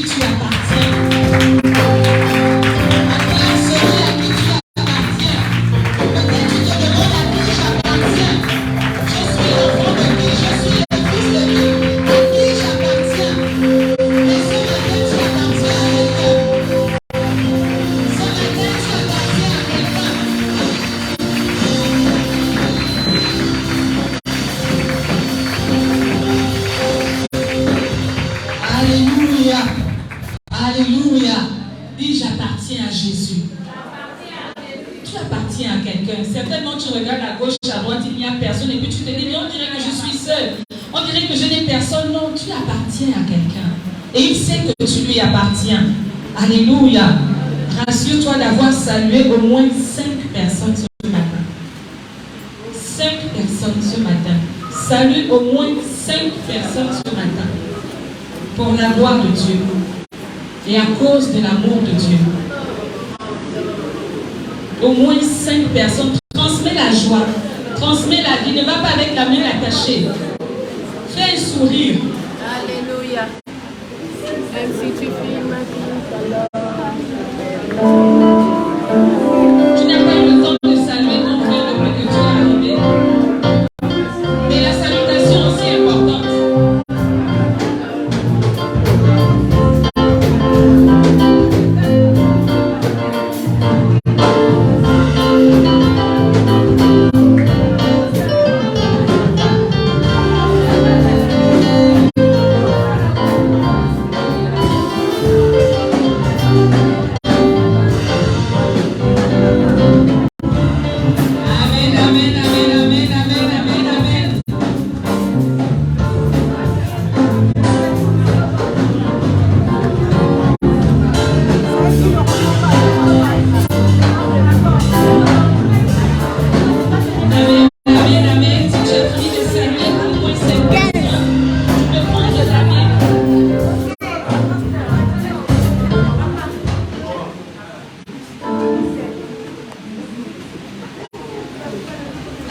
qui tu appartiens. À celui à qui tu appartiens. Peut-être tu te demandes à qui j'appartiens. Je suis l'enfant de qui? Je suis le fils de qui? À qui j'appartiens? Mais ce matin, tu appartiens à quelqu'un. Ce matin, tu appartiens à quelqu'un. Alléluia. Alléluia. Dis, j'appartiens à Jésus. Tu appartiens à quelqu'un. Certainement, tu regardes à gauche, à droite, il n'y a personne. Et puis tu te dis, mais on dirait que je suis seul. On dirait que je n'ai personne. Non, tu appartiens à quelqu'un. Et il sait que tu lui appartiens. Alléluia. Rassure-toi d'avoir salué au moins 5 personnes ce matin. 5 personnes ce matin. Salue au moins 5 personnes ce matin. Pour la gloire de Dieu. Et à cause de l'amour de Dieu. Au moins 5 personnes. Transmets la joie. Transmets la vie. Ne va pas avec la main attachée. Fais un sourire. Alléluia. Même si tu filmes, Tu n'as pas eu le temps de saluer ton frère depuis que tu es arrivé. Mais la salutation aussi est importante.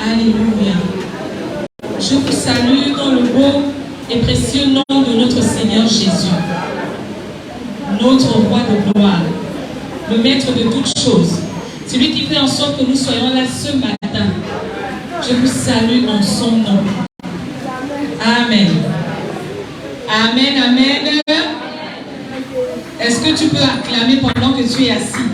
Alléluia. Je vous salue dans le beau et précieux nom de notre Seigneur Jésus, notre roi de gloire, le maître de toutes choses, celui qui fait en sorte que nous soyons là ce matin. Je vous salue en son nom. Amen. Amen, amen. Est-ce que tu peux acclamer pendant que tu es assis?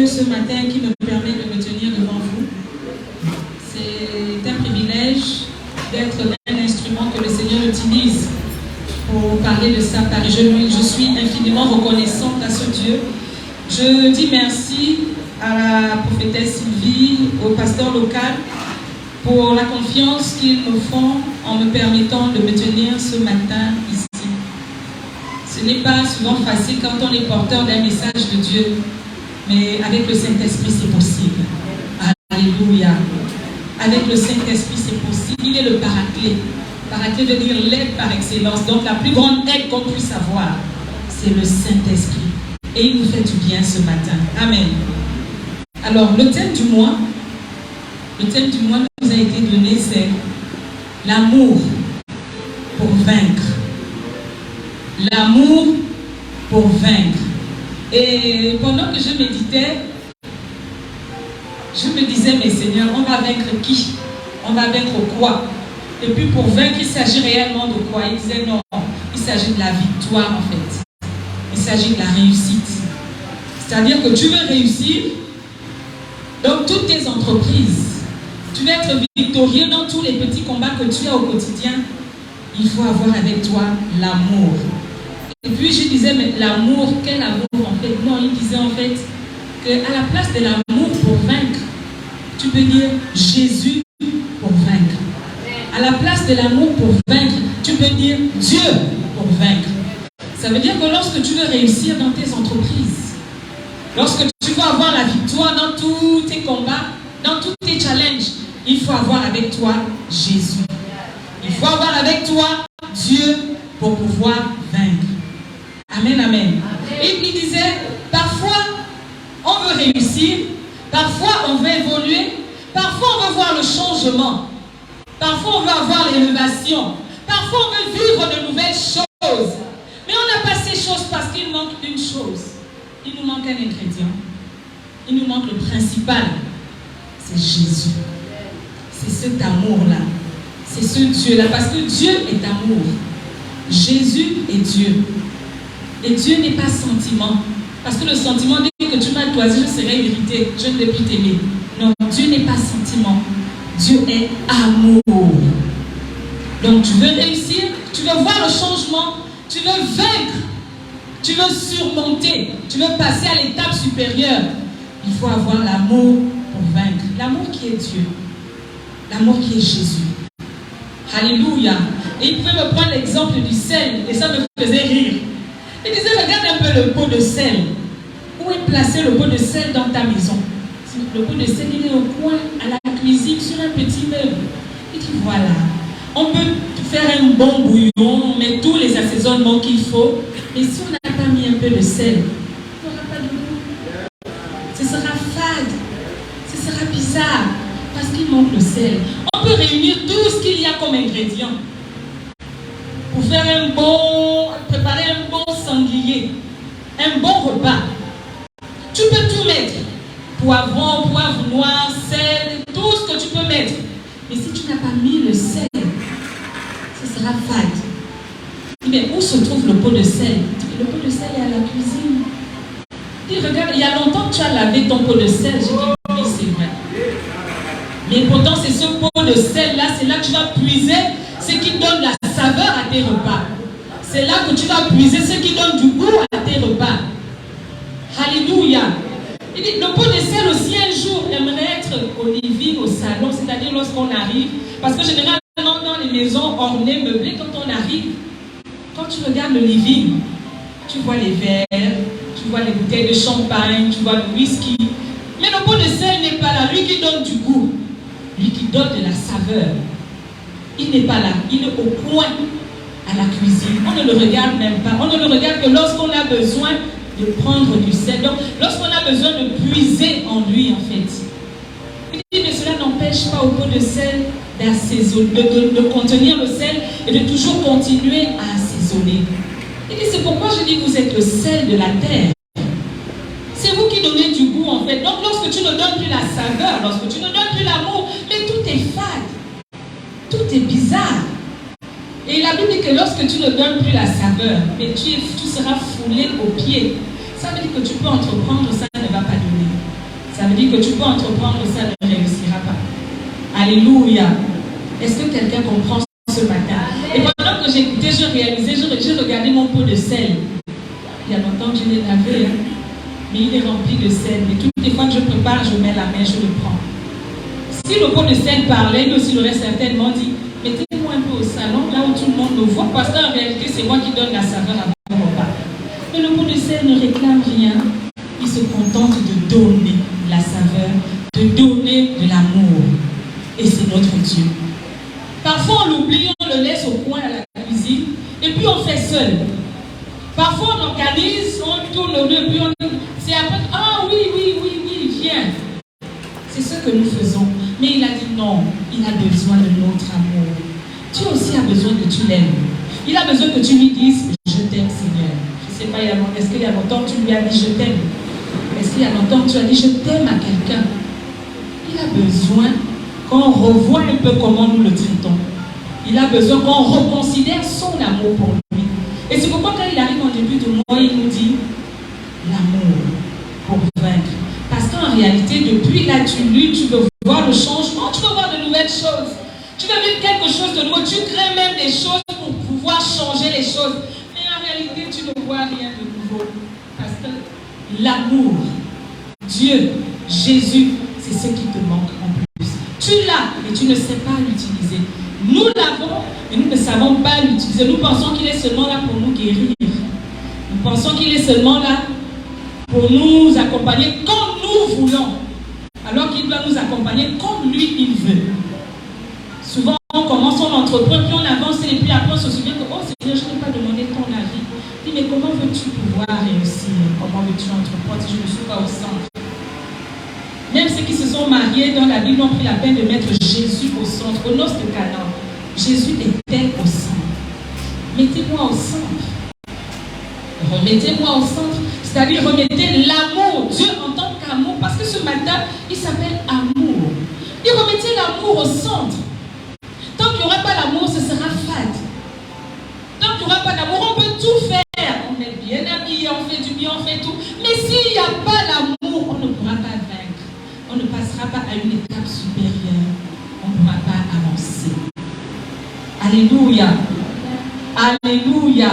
Ce matin qui me permet de me tenir devant vous. C'est un privilège d'être un instrument que le Seigneur utilise pour parler de sa parole. Je suis infiniment reconnaissante à ce Dieu. Je dis merci à la prophétesse Sylvie, au pasteur local, pour la confiance qu'ils me font en me permettant de me tenir ce matin ici. Ce n'est pas souvent facile quand on est porteur d'un message de Dieu. Mais avec le Saint-Esprit, c'est possible. Alléluia. Avec le Saint-Esprit, c'est possible. Il est le paraclet. Paraclet veut dire l'aide par excellence. Donc, la plus grande aide qu'on puisse avoir, c'est le Saint-Esprit. Et il nous fait du bien ce matin. Amen. Alors, le thème du mois nous a été donné, c'est l'amour pour vaincre. L'amour pour vaincre. Et pendant que je méditais, je me disais, mais Seigneur, on va vaincre qui? On va vaincre quoi? Et puis pour vaincre, il s'agit réellement de quoi? Il disait non, il s'agit de la victoire en fait. Il s'agit de la réussite. C'est-à-dire que tu veux réussir dans toutes tes entreprises. Tu veux être victorieux dans tous les petits combats que tu as au quotidien. Il faut avoir avec toi l'amour. Et puis je disais, mais l'amour, quel amour en fait? Non, il disait en fait qu'à la place de l'amour pour vaincre, tu peux dire Jésus pour vaincre. À la place de l'amour pour vaincre, tu peux dire Dieu pour vaincre. Ça veut dire que lorsque tu veux réussir dans tes entreprises, lorsque tu veux avoir la victoire dans tous tes combats, dans tous tes challenges, il faut avoir avec toi Jésus. Il faut avoir avec toi Dieu pour pouvoir vaincre. Amen, amen. Et il disait, parfois, on veut réussir, parfois on veut évoluer, parfois on veut voir le changement, parfois on veut avoir l'élévation, parfois on veut vivre de nouvelles choses. Mais on n'a pas ces choses parce qu'il manque une chose. Il nous manque un ingrédient. Il nous manque le principal. C'est Jésus. C'est cet amour-là. C'est ce Dieu-là. Parce que Dieu est amour. Jésus est Dieu. Et Dieu n'est pas sentiment. Parce que le sentiment, dès que tu m'as toisé, je serai irrité. Je ne vais plus t'aimer. Non, Dieu n'est pas sentiment. Dieu est amour. Donc tu veux réussir, tu veux voir le changement, tu veux vaincre, tu veux surmonter, tu veux passer à l'étape supérieure. Il faut avoir l'amour pour vaincre. L'amour qui est Dieu. L'amour qui est Jésus. Alléluia. Et il pouvait me prendre l'exemple du sel et ça me faisait rire. Il disait, regarde un peu le pot de sel. Où est placé le pot de sel dans ta maison? Le pot de sel, il est au coin, à la cuisine, sur un petit meuble. Il dit, voilà, on peut faire un bon bouillon, on met tous les assaisonnements qu'il faut. Mais si on n'a pas mis un peu de sel, il n'y aura pas de goût. Ce sera fade, ce sera bizarre, parce qu'il manque le sel. On peut réunir tout ce qu'il y a comme ingrédient pour faire préparer un bon sanglier, un bon repas. Tu peux tout mettre, poivron, poivre noir, sel, tout ce que tu peux mettre. Mais si tu n'as pas mis le sel, ce sera fade. Mais où se trouve le pot de sel? Le pot de sel est à la cuisine. Dis, regarde, il y a longtemps que tu as lavé ton pot de sel. J'ai dit, oui, c'est vrai. Mais pourtant, c'est ce pot de sel-là, c'est là que tu vas puiser ce qui donne la saveur à tes repas. C'est là que tu vas puiser ce qui donne du goût à tes repas. Alléluia. Il dit, le pot de sel aussi un jour aimerait être au living, au salon, c'est-à-dire lorsqu'on arrive. Parce que généralement, dans les maisons ornées, meublées, quand on arrive, quand tu regardes le living, tu vois les verres, tu vois les bouteilles de champagne, tu vois le whisky. Mais le pot de sel n'est pas là, lui qui donne du goût, lui qui donne de la saveur. Il n'est pas là, il est au coin à la cuisine. On ne le regarde même pas. On ne le regarde que lorsqu'on a besoin de prendre du sel. Donc, lorsqu'on a besoin de puiser en lui, en fait. Il dit, mais cela n'empêche pas au pot de sel de contenir le sel et de toujours continuer à assaisonner. Il dit, c'est pourquoi je dis que vous êtes le sel de la terre. C'est vous qui donnez du goût, en fait. Donc, lorsque tu ne donnes plus la saveur, lorsque tu ne donnes plus l'amour, mais tout est fade. Tout est bizarre. Et la Bible dit que lorsque tu ne donnes plus la saveur, mais tu seras foulé aux pieds. Ça veut dire que tu peux entreprendre, ça ne va pas donner. Ça veut dire que tu peux entreprendre, ça ne réussira pas. Alléluia. Est-ce que quelqu'un comprend ce matin? Et pendant que j'écoutais, je réalisais, je regardais mon pot de sel. Il y a longtemps que je l'ai lavé, hein? Mais il est rempli de sel. Et toutes les fois que je prépare, je mets la main, je le prends. Si le pot de sel parlait, lui aussi il aurait certainement dit, mettez-moi un peu au salon, là où tout le monde me voit, parce qu'en réalité, c'est moi qui donne la saveur à mon repas. Mais le pot de sel ne réclame rien. Il se contente de donner la saveur, de donner de l'amour. Et c'est notre Dieu. Parfois, on l'oublie, on le laisse au coin à la cuisine, et puis on fait seul. Parfois, on organise, on tourne le deux, puis c'est après, ah oui, viens. C'est ce que nous faisons. Mais il a dit non, il a besoin de notre amour. Tu aussi as besoin que tu l'aimes. Il a besoin que tu lui dises, je t'aime Seigneur. Je ne sais pas, est-ce qu'il y a longtemps que tu lui as dit, je t'aime? Est-ce qu'il y a longtemps que tu as dit, je t'aime à quelqu'un? Il a besoin qu'on revoie un peu comment nous le traitons. Il a besoin qu'on reconsidère son amour pour lui. Et c'est pourquoi quand il arrive en début de mois, il nous dit l'amour pour vaincre. Parce qu'en réalité, depuis là, tu luttes, tu veux voir le changement, tu veux voir de nouvelles choses. Tu veux vivre quelque chose de nouveau. Tu crées même des choses pour pouvoir changer les choses. Mais en réalité, tu ne vois rien de nouveau. Parce que l'amour, Dieu, Jésus, c'est ce qui te manque en plus. Tu l'as, mais tu ne sais pas l'utiliser. Nous l'avons, mais nous ne savons pas l'utiliser. Nous pensons qu'il est seulement là pour nous guérir. Nous pensons qu'il est seulement là pour nous accompagner comme nous voulons. Alors qu'il doit nous accompagner comme lui, il veut. Souvent, on commence, on entreprend, puis on avance, et puis après on se souvient que, oh Seigneur, je n'ai pas demandé ton avis. Dis, mais comment veux-tu pouvoir réussir? Comment veux-tu entreprendre si je ne suis pas au centre? sont mariés dans la Bible ont pris la peine de mettre Jésus au centre. Aux noces de Cana, Jésus était au centre. Mettez-moi au centre. Remettez-moi au centre. C'est-à-dire remettez l'amour. Dieu en tant qu'amour. Parce que ce matin, il s'appelle amour. Et remettez l'amour au centre. Tant qu'il n'y aura pas l'amour, ce sera fade. Tant qu'il n'y aura pas d'amour, on peut tout faire. On est bien habillé, on fait du bien, on fait tout. Mais s'il n'y a pas l'amour, on ne pourra pas vaincre. On ne passera pas à une étape supérieure. On ne pourra pas avancer. Alléluia. Alléluia.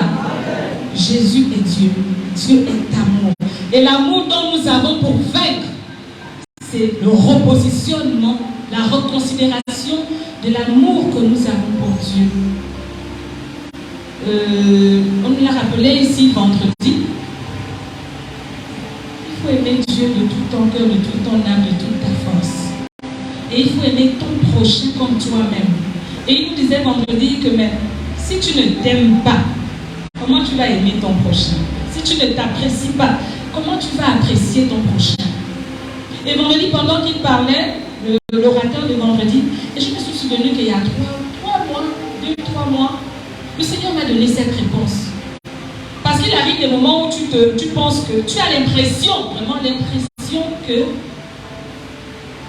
Jésus est Dieu. Dieu est amour. Et l'amour dont nous avons pour vaincre, c'est le repositionnement, la reconsidération de l'amour que nous avons pour Dieu. On nous l'a rappelé ici vendredi. Il faut aimer Dieu de tout ton cœur, de toute ton âme, de toute ta force. Et il faut aimer ton prochain comme toi-même. Et il nous disait vendredi que même si tu ne t'aimes pas, comment tu vas aimer ton prochain? Si tu ne t'apprécies pas, comment tu vas apprécier ton prochain? Et vendredi, pendant qu'il parlait, l'orateur de vendredi, et je me suis souvenu qu'il y a 3 mois, 2-3 mois, le Seigneur m'a donné cette réponse. Parce qu'il arrive des moments où tu penses que tu as l'impression, vraiment l'impression que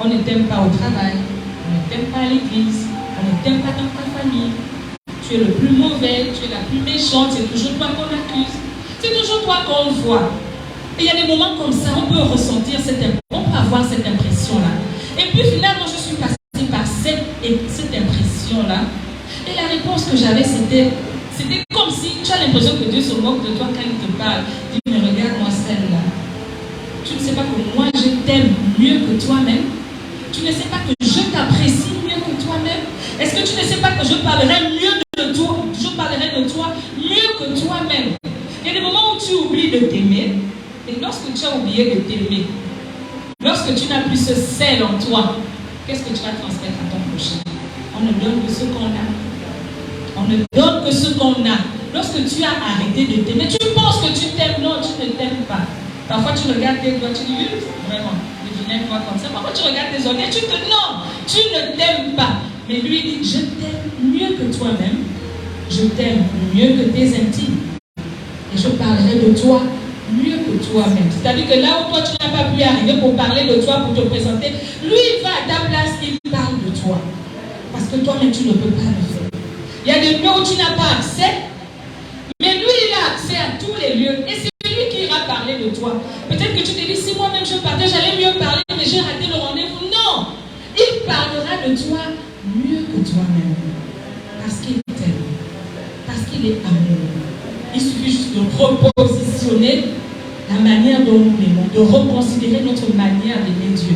on ne t'aime pas au travail, on ne t'aime pas à l'église, on ne t'aime pas dans ta famille. Tu es le plus mauvais, tu es la plus méchante, c'est toujours toi qu'on accuse, c'est toujours toi qu'on voit. Et il y a des moments comme ça, on peut ressentir on peut avoir cette impression-là. Et puis finalement, je suis passée par cette impression-là. Et la réponse que j'avais, c'était comme si tu as l'impression que Dieu se moque de toi quand il te parle. Il dit, mais regarde-moi celle-là. Tu ne sais pas que moi, je t'aime mieux que toi-même. Tu ne sais pas que je t'apprécie mieux que toi-même. Est-ce que tu ne sais pas que je parlerai mieux de toi? Je parlerai de toi mieux que toi-même. Il y a des moments où tu oublies de t'aimer. Et lorsque tu as oublié de t'aimer, lorsque tu n'as plus ce sel en toi, qu'est-ce que tu vas transmettre à ton prochain? On ne donne que ce qu'on a. On ne donne que ce qu'on a. Lorsque tu as arrêté de t'aimer, tu penses que tu t'aimes. Non, tu ne t'aimes pas. Parfois tu regardes tes doigts, tu dis, vraiment, le vilain doigt comme ça. Parfois tu regardes tes ongles, non, tu ne t'aimes pas. Mais lui il dit, je t'aime mieux que toi-même. Je t'aime mieux que tes intimes. Et je parlerai de toi mieux que toi-même. C'est-à-dire que là où toi tu n'as pas pu arriver pour parler de toi, pour te présenter, lui il va à ta place, il parle de toi. Parce que toi-même tu ne peux pas le faire. Il y a des lieux où tu n'as pas accès, mais lui il a accès à tous les lieux. Et c'est lui qui ira parler de toi. Peut-être que tu te dis, si moi-même je partais, j'allais mieux parler, mais j'ai raté le rendez-vous. Non! Il parlera de toi mieux que toi-même. Parce qu'il t'aime. Parce qu'il est amour. Il suffit juste de repositionner la manière dont nous l'aimons, de reconsidérer notre manière d'aimer Dieu.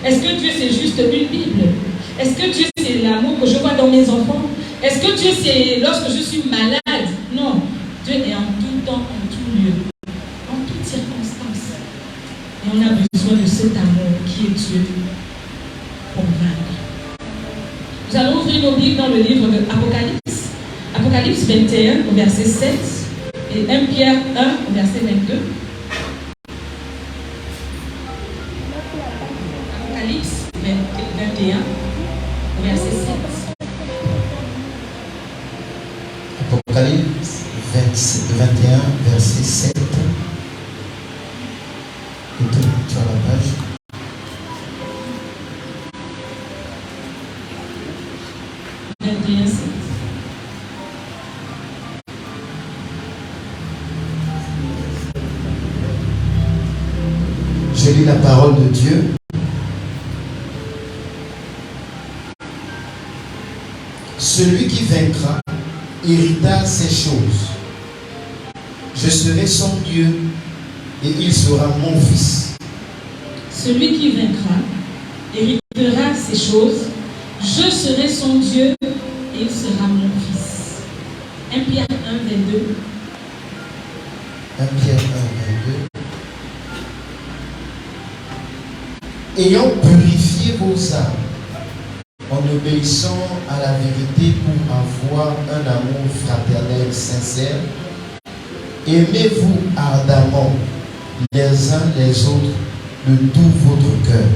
Est-ce que Dieu c'est juste une Bible? Est-ce que Dieu c'est l'amour que je vois dans mes enfants? Est-ce que Dieu c'est lorsque je suis malade? Non. Dieu est en tout temps, en tout lieu, en toutes circonstances. Et on a besoin de cet amour qui est Dieu pour vaincre. Nous allons ouvrir nos Bibles dans le livre de Apocalypse. Apocalypse 21 au verset 7 et 1 Pierre 1 au verset 22. Apocalypse 21 au verset 7. Apocalypse 21, verset 7. Et toi, tu as la page. Je lis la parole de Dieu. Celui qui vaincra héritera ces choses. Je serai son Dieu et il sera mon fils. Celui qui vaincra héritera ces choses. Je serai son Dieu et il sera mon fils. 1 Pierre 1, 22. 1 Pierre 1, 22. Ayant purifié vos âmes en obéissant à la vérité pour avoir un amour fraternel sincère, aimez-vous ardemment les uns les autres de tout votre cœur,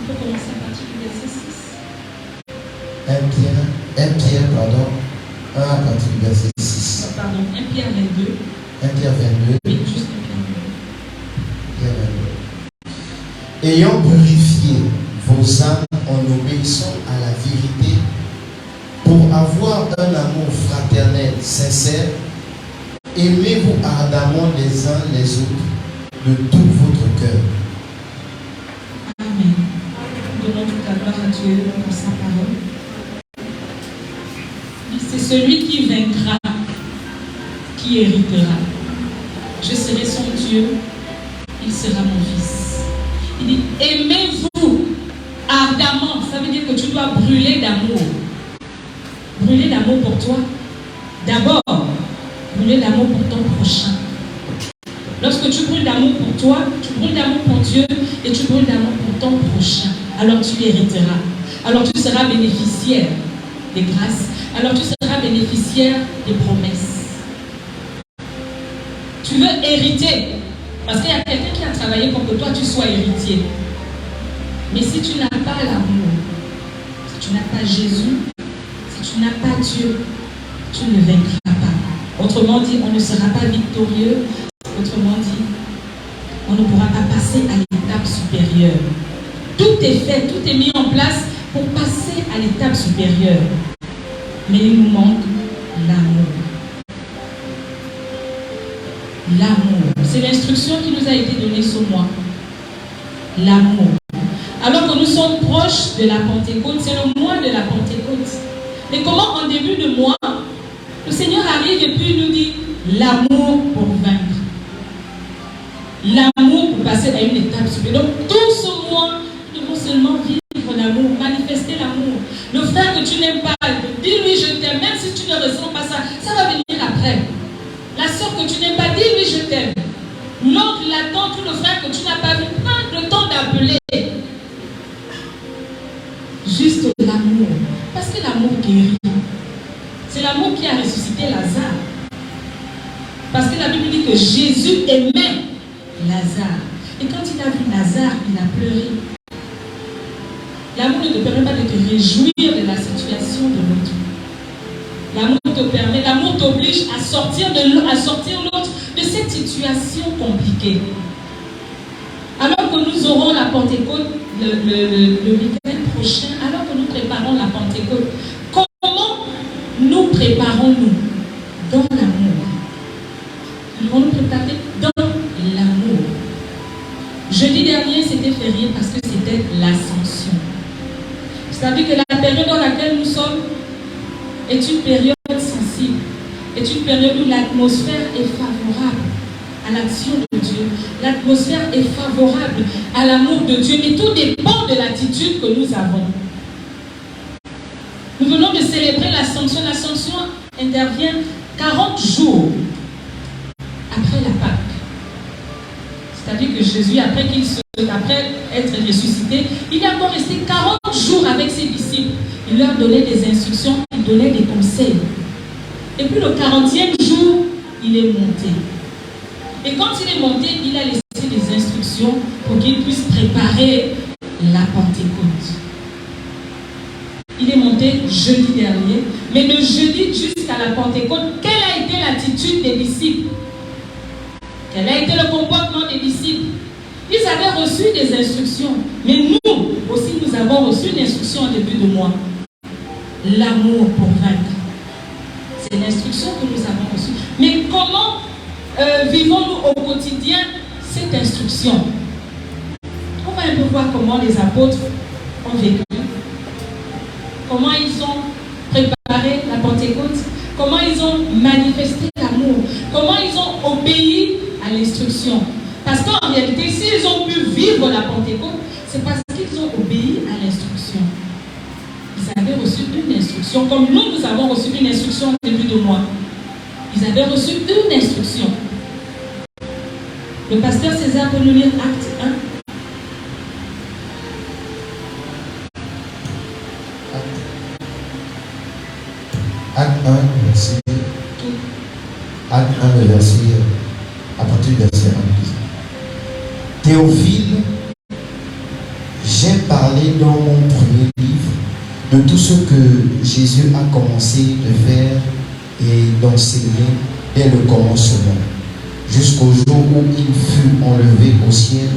faut commencer à partir du verset 6. 1 Pierre, pardon, 1 à partir du verset 6. Oh, pardon, 1 Pierre 22. 1 Pierre 22. Oui, juste 1 Pierre 22. Ayant purifié vos âmes en obéissant à la vérité, pour avoir un amour fraternel sincère, aimez-vous ardemment les uns les autres de tout votre cœur. Amen. Donnons toute la gloire à Dieu pour sa parole. C'est celui qui vaincra, qui héritera. Je serai son Dieu, il sera mon fils. Il dit, aimez-vous ardemment. Ça veut dire que tu dois brûler d'amour. Brûler d'amour pour toi. D'abord, brûler d'amour pour ton prochain. Lorsque tu brûles d'amour pour toi, tu brûles d'amour pour Dieu et tu brûles d'amour pour ton prochain. Alors tu hériteras. Alors tu seras bénéficiaire des grâces. Alors tu seras bénéficiaire des promesses. Tu veux hériter. Parce qu'il y a quelqu'un qui a travaillé pour que toi tu sois héritier. Mais si tu n'as pas l'amour, si tu n'as pas Jésus, si tu n'as pas Dieu, tu ne vaincras pas. Autrement dit, on ne sera pas victorieux. Autrement dit, on ne pourra pas passer à l'étape supérieure. Tout est fait, tout est mis en place pour passer à l'étape supérieure. Mais il nous manque l'amour. L'amour. C'est l'instruction qui nous a été donnée ce mois. L'amour. Alors que nous sommes proches de la Pentecôte, c'est le mois de la Pentecôte. Mais comment en début de mois, le Seigneur arrive et puis il nous dit l'amour pour vaincre. L'amour pour passer à une étape supérieure. Donc tout ce mois, nous devons seulement vivre l'amour, manifester l'amour. Le frère que tu n'aimes pas, dis-lui je t'aime, même si tu ne ressens pas ça, ça va venir après. La soeur que tu n'aimes pas, dis-lui je t'aime. L'oncle, la tante ou le frère que tu n'as pas vu, prends le temps d'appeler. Juste l'amour. Parce que l'amour guérit. C'est l'amour qui a ressuscité Lazare. Parce que la Bible dit que Jésus aimait Lazare. Et quand il a vu Lazare, il a pleuré. L'amour ne te permet pas de te réjouir de la situation de l'autre. L'amour te permet, l'amour t'oblige à sortir l'autre de cette situation compliquée. Alors que nous aurons la Pentecôte le week-end prochain, alors que nous préparons la Pentecôte, comment nous préparons-nous? Dans l'amour. Nous devons nous préparer dans l'amour. Jeudi dernier, c'était férié parce que c'était l'Ascension. C'est-à-dire que la période dans laquelle nous sommes est une période sensible, est une période où l'atmosphère est favorable à l'action de Dieu. L'atmosphère est favorable à l'amour de Dieu, mais tout dépend de l'attitude que nous avons. Nous venons de célébrer l'Ascension. L'Ascension intervient 40 jours après la Pâque. C'est-à-dire que Jésus, après être ressuscité, il est encore resté 40 jours avec ses disciples. Il leur donnait des instructions, il donnait des conseils. Et puis le 40e jour, il est monté. Et quand il est monté, il a laissé des instructions pour qu'il puisse préparer la Pentecôte. Il est monté jeudi dernier, mais de jeudi jusqu'à la Pentecôte, quelle a été l'attitude des disciples? Quel a été le comportement des disciples? Ils avaient reçu des instructions, mais nous aussi nous avons reçu une instruction au début de mois. L'amour pour vaincre. C'est l'instruction que nous avons reçue. Mais comment vivons-nous au quotidien cette instruction? On va un peu voir comment les apôtres ont vécu. Comment ils ont préparé la Pentecôte. Comment ils ont manifesté l'amour. Comment ils ont obéi à l'instruction. Parce qu'en réalité, s'ils ont pu vivre la Pentecôte, c'est parce qu'ils ont obéi à l'instruction. Ils avaient reçu une instruction, comme nous avons reçu une instruction au début de mois. Ils avaient reçu une instruction. Le pasteur César peut nous lire Acte 1. Acte 1, verset. Acte 1, le verset. À partir du verset 1. Théophile, j'ai parlé dans mon premier livre de tout ce que Jésus a commencé de faire et d'enseigner dès le commencement, jusqu'au jour où il fut enlevé au ciel,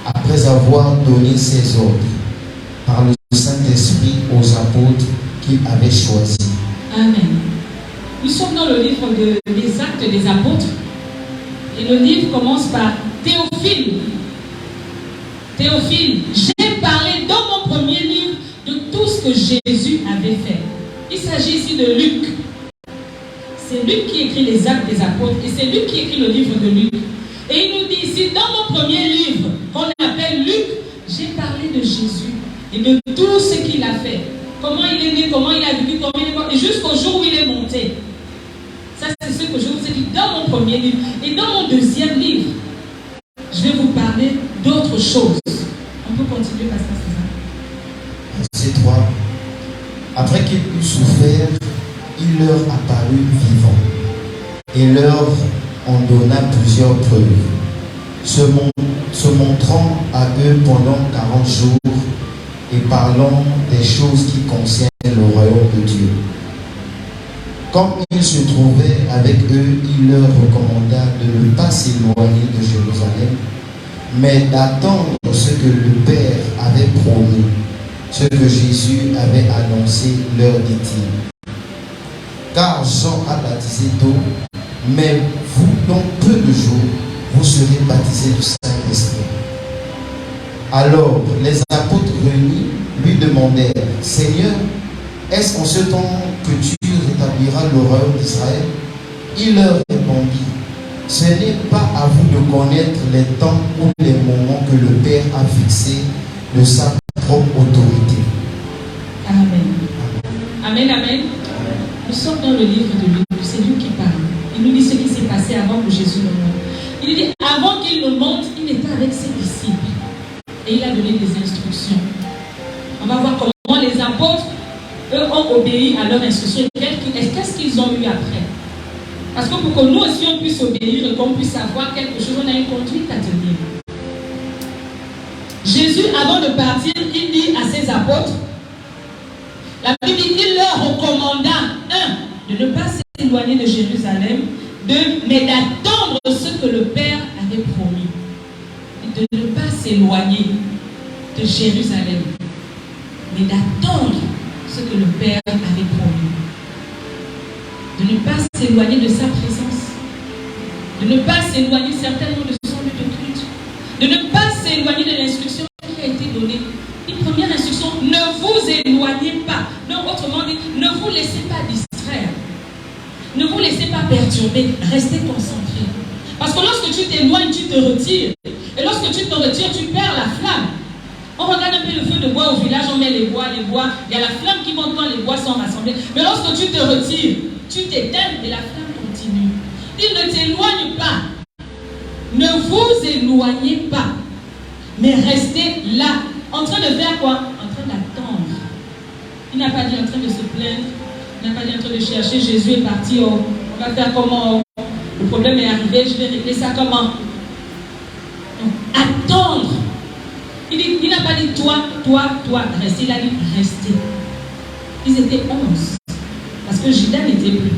après avoir donné ses ordres par le Saint-Esprit aux apôtres qu'il avait choisis. Amen. Nous sommes dans le livre des Actes des Apôtres et le livre commence par Théophile. Théophile, j'ai parlé dans mon premier livre de tout ce que Jésus avait fait. Il s'agit ici de Luc. C'est Luc qui écrit les Actes des Apôtres et c'est Luc qui écrit le livre de Luc. Et il nous dit ici, dans mon premier livre, qu'on appelle Luc, j'ai parlé de Jésus et de tout ce qu'il a fait. Comment il est né, comment il a vécu, comment il est mort, et jusqu'au jour où il est monté. Ça, c'est ce que je vous ai dit dans mon premier livre. Et dans mon deuxième livre, je vais vous parler d'autres choses. On peut continuer, Pasteur César. Verset 3. Après qu'il eut souffert, il leur apparut vivant et leur en donna plusieurs preuves, se montrant à eux pendant 40 jours et parlant des choses qui concernent le royaume de Dieu. Comme il se trouvait avec eux, il leur recommanda de ne pas s'éloigner de Jérusalem, mais d'attendre ce que le Père avait promis, ce que Jésus avait annoncé, leur dit-il. Car Jean a baptisé d'eau, mais vous, dans peu de jours, vous serez baptisés du Saint-Esprit. Alors les apôtres réunis lui demandèrent, Seigneur, est-ce en ce temps que tu rétabliras le royaume d'Israël? Il leur répondit, ce n'est pas à vous de connaître les temps ou les moments que le Père a fixés de sa propre autorité. Amen. Amen, amen. Nous sommes dans le livre de Luc, c'est Luc qui parle. Il nous dit ce qui s'est passé avant que Jésus ne monte. Il dit, avant qu'il ne monte, il était avec ses disciples. Et il a donné des instructions. On va voir comment les apôtres, eux, ont obéi à leurs instructions. Qu'est-ce qu'ils ont eu après? Parce que pour que nous aussi on puisse obéir et qu'on puisse avoir quelque chose, on a une conduite à tenir. Jésus, avant de partir, il dit à ses apôtres, la Bible dit qu'il leur recommanda, de ne pas s'éloigner de Jérusalem, mais d'attendre ce que le Père avait promis. Et de ne pas s'éloigner de Jérusalem, mais d'attendre ce que le Père avait promis. De ne pas s'éloigner de sa présence. De ne pas s'éloigner certainement de son lieu de culte. De ne pas s'éloigner de l'instruction qui a été donnée. Une première instruction, ne vous éloignez pas. Non, autrement dit, ne vous laissez pas distraire. Ne vous laissez pas perturber. Restez concentrés. Parce que lorsque tu t'éloignes, tu te retires. Et lorsque tu te retires, tu perds la flamme. On regarde un peu le feu de bois au village, on met les bois. Il y a la flamme qui monte quand les bois sont rassemblés. Mais lorsque tu te retires, tu t'éteins et la flamme continue. Il ne t'éloigne pas. Ne vous éloignez pas. Mais restez là. En train de faire quoi? En train d'attendre. Il n'a pas dit en train de se plaindre. Il n'a pas dit en train de chercher. Jésus est parti. Oh, on va faire comment? Oh, le problème est arrivé. Je vais régler ça comment? Donc, attendre. Il n'a pas dit toi, restez. Il a dit restez. Ils étaient 11. Parce que Judas n'était plus.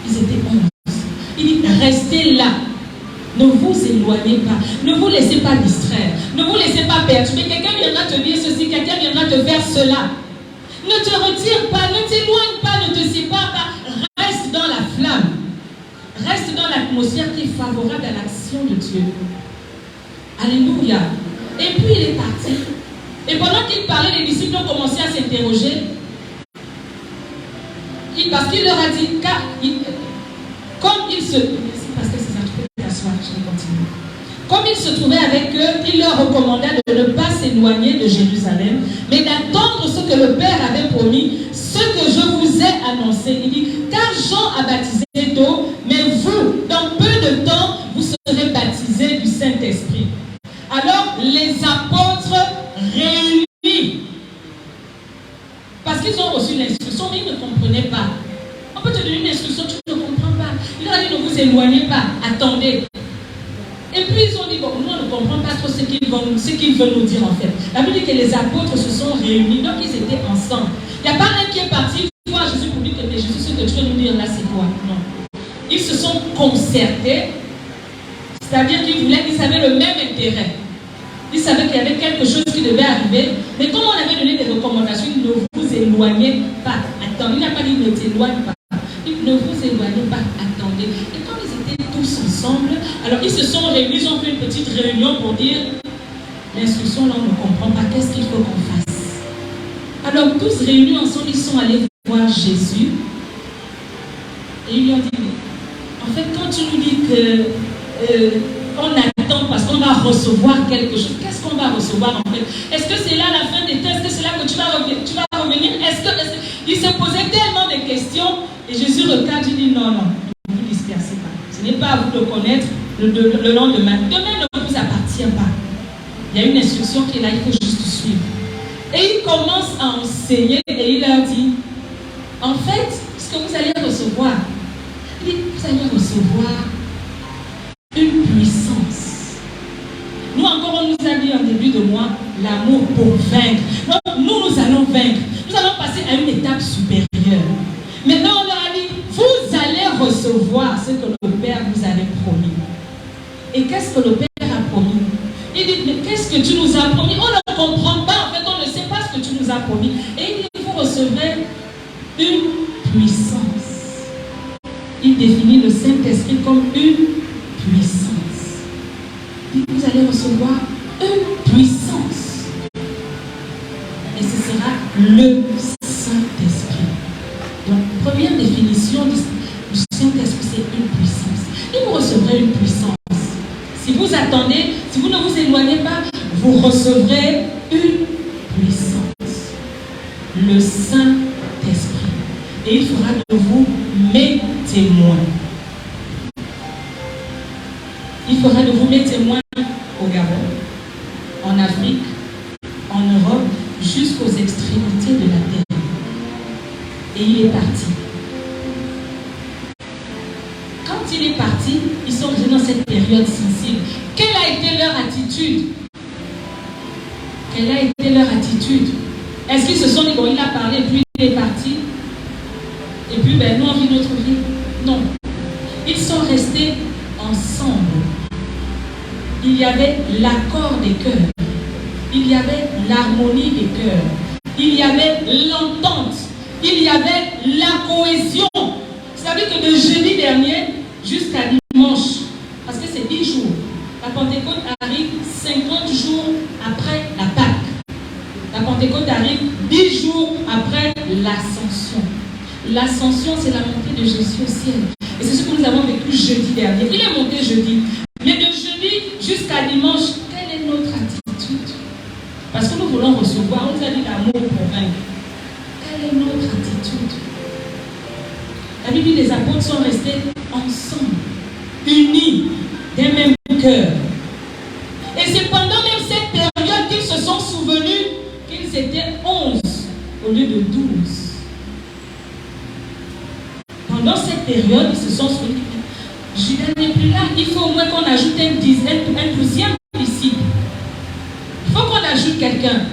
Ils étaient 11. Il dit restez là. Ne vous éloignez pas. Ne vous laissez pas distraire. Ne vous laissez pas perturber. Quelqu'un viendra te dire ceci, quelqu'un viendra te faire cela. Ne te retire pas, ne t'éloigne pas, ne te sépare pas. Reste dans la flamme. Reste dans l'atmosphère qui est favorable à l'action de Dieu. Alléluia. Et puis il est parti. Et pendant qu'il parlait, les disciples ont commencé à s'interroger. Parce qu'il leur a dit, comme il se... Parce que c'est ça, tu peux t'asseoir, je vais continuer. Comme il se trouvait avec eux, il leur recommanda de ne pas s'éloigner de Jérusalem, mais d'attendre ce que le Père avait promis, ce que je vous ai annoncé. Il dit, car Jean a baptisé d'eau, mais vous, dans peu de temps, vous serez baptisés du Saint-Esprit. Alors, les apôtres réunis, parce qu'ils ont reçu l'instruction, mais ils ne comprenaient pas. On peut te donner une instruction, tu ne comprends pas. Il leur a dit, ne vous éloignez pas, attendez. Et puis ils ont dit, bon, nous on ne comprend pas trop ce qu'ils veulent nous dire en fait. La Bible dit que les réunis. Donc ils étaient ensemble. Il n'y a pas un qui est parti voir Jésus pour dire que Jésus, ce que tu veux nous dire là, c'est quoi? Non. Ils se sont concertés, c'est-à-dire qu'ils avaient le même intérêt. Ils savaient qu'il y avait quelque chose qui devait arriver, mais comme on avait donné des recommandations, ne vous éloignez pas. Attendez, il n'a pas dit ne t'éloigne pas. Ne vous éloignez pas, attendez. Et quand ils étaient tous ensemble, alors ils se sont réunis, ils ont fait une petite réunion pour dire l'instruction là on ne comprend pas, qu'est-ce qu'il faut qu'on fasse? Alors tous réunis ensemble, ils sont allés voir Jésus et ils lui ont dit, en fait quand tu nous dis que on attend parce qu'on va recevoir quelque chose, qu'est-ce qu'on va recevoir en fait? Est-ce que c'est là la fin des temps? Est-ce que c'est là que tu vas revenir? Il se posait tellement de questions et Jésus regarde et dit non, ne vous dispersez pas. Ce n'est pas à vous de connaître le lendemain. Demain ne vous appartient pas. Il y a une instruction qui est là, il faut juste suivre. Et il commence à enseigner et il leur dit, en fait, ce que vous allez recevoir, il dit, vous allez recevoir une puissance. Nous encore, on nous a dit en début de mois, l'amour pour vaincre. Donc, nous allons vaincre. Nous allons passer à une étape supérieure. Maintenant, on leur a dit, vous allez recevoir ce que le Père vous avait promis. Et qu'est-ce que le Père a promis? Il dit, mais qu'est-ce que tu nous as promis? On ne comprend pas, en fait, on ne sait pas ce que tu nous as promis. Et il dit, vous recevrez une puissance. Il définit le Saint-Esprit comme une puissance. Il dit, vous allez recevoir une puissance. Et ce sera le Saint-Esprit. Donc, première définition du Saint-Esprit, c'est une puissance. Et vous recevrez une puissance. Si vous attendez, si vous ne vous éloignez pas, vous recevrez une puissance. Le Saint-Esprit. Et il fera de vous mes témoins. Il fera de vous mes témoins au Gabon, en Afrique, en Europe, jusqu'aux extrémités de la terre. Et il est parti. Quand il est parti, ils sont restés dans cette période sensible. Quelle a été leur attitude? Quelle a été leur attitude? Est-ce qu'ils se sont dit, bon, il a parlé, puis il est parti, et puis, ben, nous, on vit notre vie? Non. Ils sont restés ensemble. Il y avait l'accord des cœurs. Il y avait l'harmonie des cœurs. Il y avait l'entente. Il y avait la cohésion. Vous savez que de jeudi dernier jusqu'à dimanche, parce que c'est 10 jours, la Pentecôte arrive 50 jours après la Pâque. La Pentecôte arrive 10 jours après l'Ascension. L'Ascension, c'est la montée de Jésus au ciel. Et c'est ce que nous avons vécu jeudi dernier. Il est monté jeudi. Mais de jeudi jusqu'à dimanche, quelle est notre attitude? Parce que nous voulons recevoir, on nous a dit l'amour pour vaincre. Quelle est notre attitude? La Bible dit les apôtres sont restés ensemble, unis, d'un même cœur. Et c'est pendant même cette période qu'ils se sont souvenus qu'ils étaient 11 au lieu de 12. Pendant cette période, ils se sont souvenus. Judas n'est plus là. Il faut au moins qu'on ajoute un 12e disciple. Il faut qu'on ajoute quelqu'un.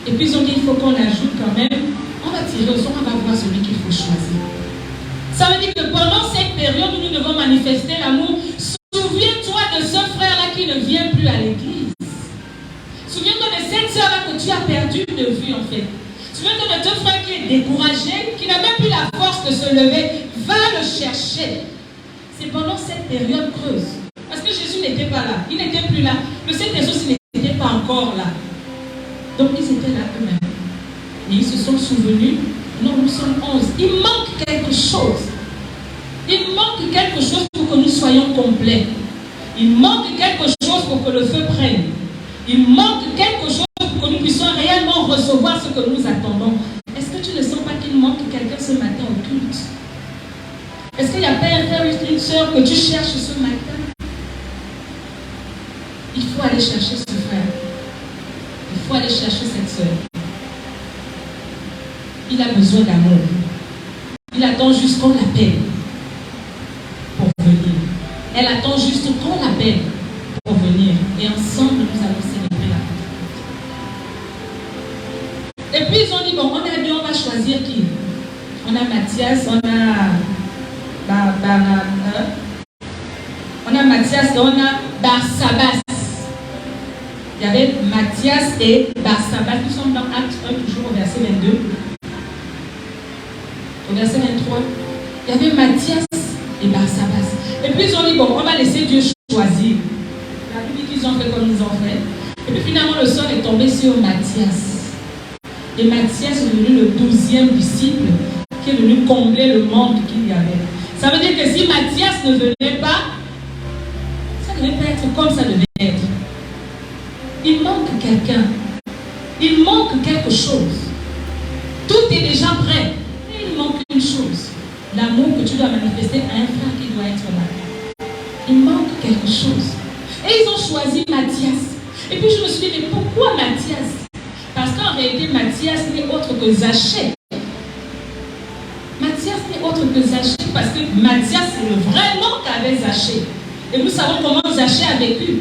Et puis ils ont dit, il faut qu'on ajoute quand même. On va tirer au sort, on va voir celui qu'il faut choisir. Ça veut dire que pendant cette période où nous devons manifester l'amour, souviens-toi de ce frère-là qui ne vient plus à l'église. Souviens-toi de cette sœur-là que tu as perdu de vue en fait. Souviens-toi de ton frère qui est découragé, qui n'a même plus la force de se lever. Va le chercher. C'est pendant cette période creuse. Parce que Jésus n'était pas là. Il n'était plus là. Le Saint-Esprit n'était pas encore là. Donc ils étaient là eux-mêmes. Et ils se sont souvenus. Non, nous sommes 11. Il manque quelque chose. Il manque quelque chose pour que nous soyons complets. Il manque quelque chose pour que le feu prenne. Il manque quelque chose pour que nous puissions réellement recevoir ce que nous attendons. Est-ce que tu ne sens pas qu'il manque quelqu'un ce matin au culte? Est-ce qu'il y a pas un frère ou une soeur que tu cherches ce matin? Il faut aller chercher ce frère. Il faut aller chercher cette soeur. Il a besoin d'amour. Il attend juste qu'on l'appelle pour venir. Elle attend juste qu'on l'appelle pour venir. Et ensemble, nous allons célébrer la Pentecôte. Et puis ils ont dit, bon, on a dit, on va choisir qui? On a Matthias, on a Matthias et on a Barsabas. Il y avait Matthias et Barsabas. Nous sommes dans Acte 1, toujours au verset 22. Au verset 23. Il y avait Matthias et Barsabas. Et puis ils ont dit, bon, on va laisser Dieu choisir. La Bible dit qu'ils ont fait comme ils ont fait. Et puis finalement, le sort est tombé sur Matthias. Et Matthias est devenu le 12e disciple qui est venu combler le manque qu'il y avait. Ça veut dire que si Matthias ne venait pas, ça ne devait pas être comme ça devait être. Il manque quelqu'un. Il manque quelque chose. Tout est déjà prêt. Mais il manque une chose. L'amour que tu dois manifester à un frère qui doit être là. Il manque quelque chose. Et ils ont choisi Matthias. Et puis je me suis dit, mais pourquoi Matthias? Parce qu'en réalité, Matthias n'est autre que Zachée. Matthias n'est autre que Zachée parce que Matthias, c'est le vrai nom qu'avait Zachée. Et nous savons comment Zachée a vécu.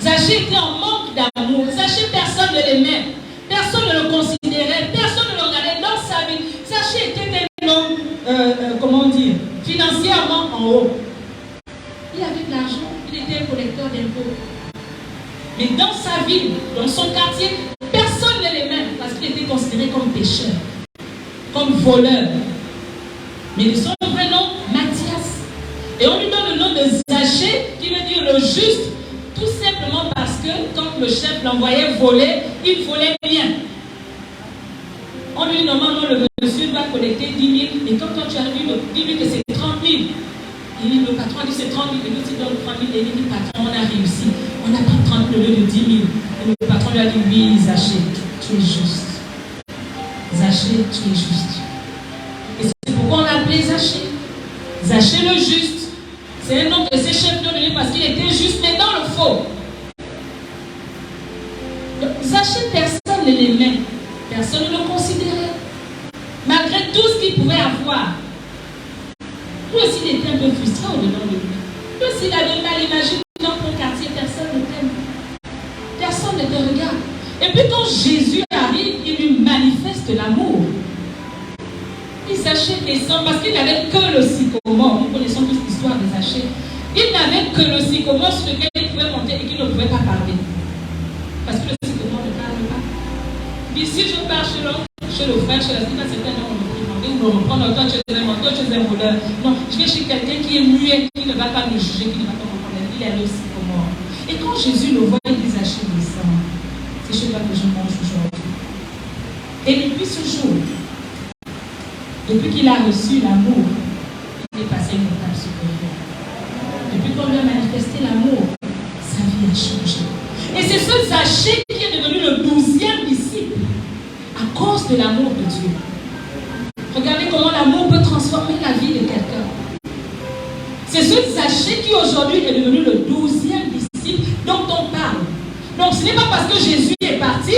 Zachée était en manque d'amour. Zachée, personne ne l'aimait. Personne ne le considérait. Personne ne le regardait dans sa vie. Zachée était un homme, comment dire, financièrement en haut. Il avait de l'argent. Il était un collecteur d'impôts. Mais dans sa ville, dans son quartier, personne ne l'aimait parce qu'il était considéré comme pécheur, comme voleur. Mais de son vrai nom, Matthias. Et on lui donne le nom de Zachée, qui veut dire le juste, tout simplement parce que quand le chef l'envoyait voler, il volait bien. On lui dit normalement le monsieur doit collecter 10 000, et quand toi tu arrives, dis-lui que c'est 30 000. Et le patron a dit c'est 30 000, et l'autre il donne 3 000, et il dit patron, on a réussi. On a pris 30 000 au lieu de 10 000. Et le patron lui a dit oui, Zachée, tu es juste. Zachée, tu es juste. Et c'est pourquoi on l'a appelé Zachée. Zachée le juste. C'est un nom que ses chefs lui ont donné parce qu'il était juste, mais dans le faux. Donc, Zachée, personne ne l'aimait. Personne ne le considérait. Malgré tout ce qu'il pouvait avoir. Lui aussi, il était un peu frustré au-dedans de lui. Lui aussi, il avait mal. Imagine dans ton quartier, personne ne t'aime. Personne ne te regarde. Et puis quand Jésus arrive, il lui manifeste l'amour. Il Zachée descend parce qu'il n'avait que le sycomore. Nous connaissons tous l'histoire de Zachée. Il n'avait que le sycomore sur lequel il pouvait monter et qu'il ne pouvait pas parler. Parce que le sycomore ne parle pas. Il dit, si je pars chez l'autre, chez le frère, chez la sœur, c'est un homme qui me reprend, toi tu es un menteur, tu es un voleur. Non, je vais chez quelqu'un qui est muet, qui ne va pas me juger, qui ne va pas me comprendre. Il est le sycomore. Et quand Jésus le voit, il dit, Zachée descend. C'est chez toi que je mange aujourd'hui. Et depuis ce jour, depuis qu'il a reçu l'amour, il est passé une étape supérieure. Depuis qu'on lui a manifesté l'amour, sa vie a changé. Et c'est ce Zachée qui est devenu le 12e disciple à cause de l'amour de Dieu. Regardez comment l'amour peut transformer la vie de quelqu'un. C'est ce Zachée qui aujourd'hui est devenu le 12e disciple dont on parle. Donc ce n'est pas parce que Jésus est parti